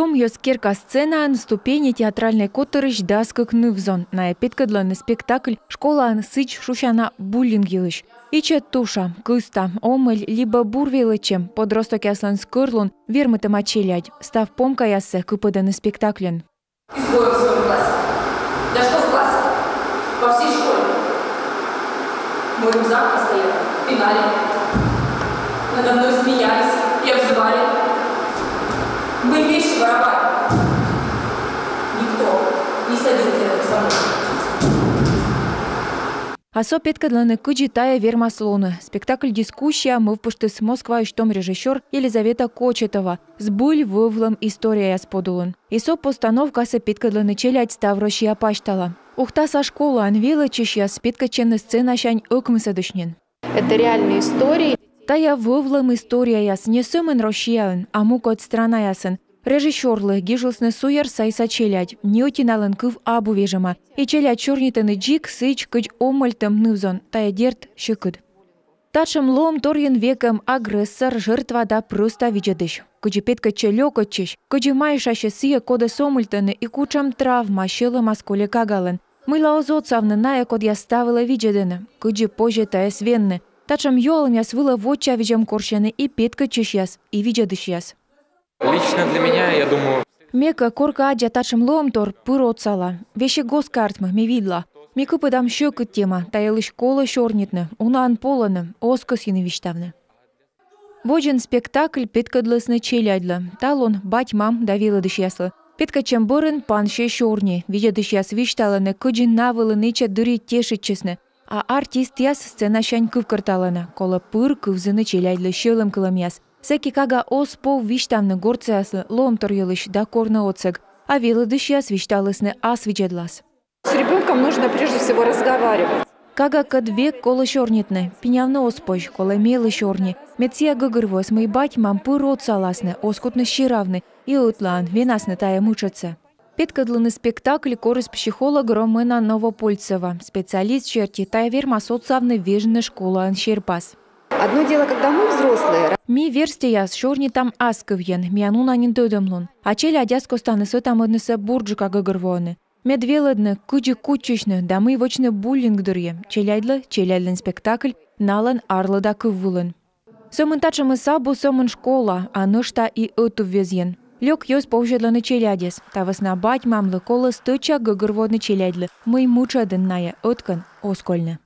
Том ёскерка сцена на ступени театральной которыш даскак нывзон. На эпиткадланный спектакль школа сыч шушана буллингилыш. Иче туша, кыста, омыль, либо бурвилычем, подросток яслан скырлун, вермыты мачелядь, став помка яссе кыпыданы спектаклен. Изгой в своем классе. Да что в классе? По всей школе. Мой рюкзак постоянно пинали. Надо мной смеялись и обзывали. Вы вещи воровали. Никто не садился рядом со мной. Асо петкадланы кыджитая вермаслоны. Спектакль «Дискуссия» мывпыштыс Москва и штом режиссер Елизавета Кочетова. Сбыль вывлым история ясподулын. Исо постановка са петкадланы челядь Ставрощи апаштала. Ухта со школы анвела чешья спеткаченны сцена шань ыкмысадышнен. Это реальные истории. Тая вывлым история яс не сымын рощияын, а мукот страна ясын. Режиссерлы гижылсны суяр сайса челядь, не утиналын кыв абу вежема. И челядь чорнитаны джик сыч кыч омальтым нывзон, тая дерт шыкыд. Тачым лом торген веком агрессор жертва да просто виджадыш. Кыджи петка челёкотчиш, кыджи майшаще сия кода сомальтаны и кучам травма щылы масколе кагалын. Мыла озоцавны ная код я ставила виджадыны, кыджи позже тая свенны. Тачым ёлым яс выла вотча виджам коршены и петка чиш яс, и виджадыш яс. Лично для меня, я думаю... Мека корка аджа тачым лом тор пыроцала. Вещи госкартма ми видла. Мика подам щекы тема, таялы школа шорнитны, унан поланы, оскосины виштавны. Воджен спектакль петкадлысны челядла. Талон бать мам давила дышьяслы. Петка чембырын панше шорни, видя дышьяс вишталаны, кыджин навылы ныча дыри тешитчесны. А артист яс сцена шань кывкарталаны, кола пыр кывзыны челядлы щелым кылым яс. Секи кага ос пов виштавны горцяслы, лом торьелыш да корна оцег, а вилы дышьяс вишталысны ас виджадлас. С ребенком нужно прежде всего разговаривать. Кага кадвек кола шорнитны, пинявны оспож, кола мелы шорни. Метсия гыгырвос мой бать мам пырот саласны, оскутны щиравны, и утлан, венасны тая мучатся. Петкадлыны спектакль корыс психолога Ромена Новопольцева, специалист черти тая вермасоцавны вежны школа анщерпас. Одно дело, когда мы взрослые. Ми верстия с шорни там асковьен, мианун анин додомлун, а челя адяско станы сотам однеса бурджика гыгырвоны. Медвеладны, кыджи кучичны, да мы вочны буллинг дырье, челядлын спектакль, налан арлыда кыввылын. Сомын тачымы сабу сомын школа, а нышта и ыту везен. Лёк ёс повжедланы челядес, тавасна бать мамлы колы стыча гыгырводны челядлы, мы мучадын ная ыткан оскольны.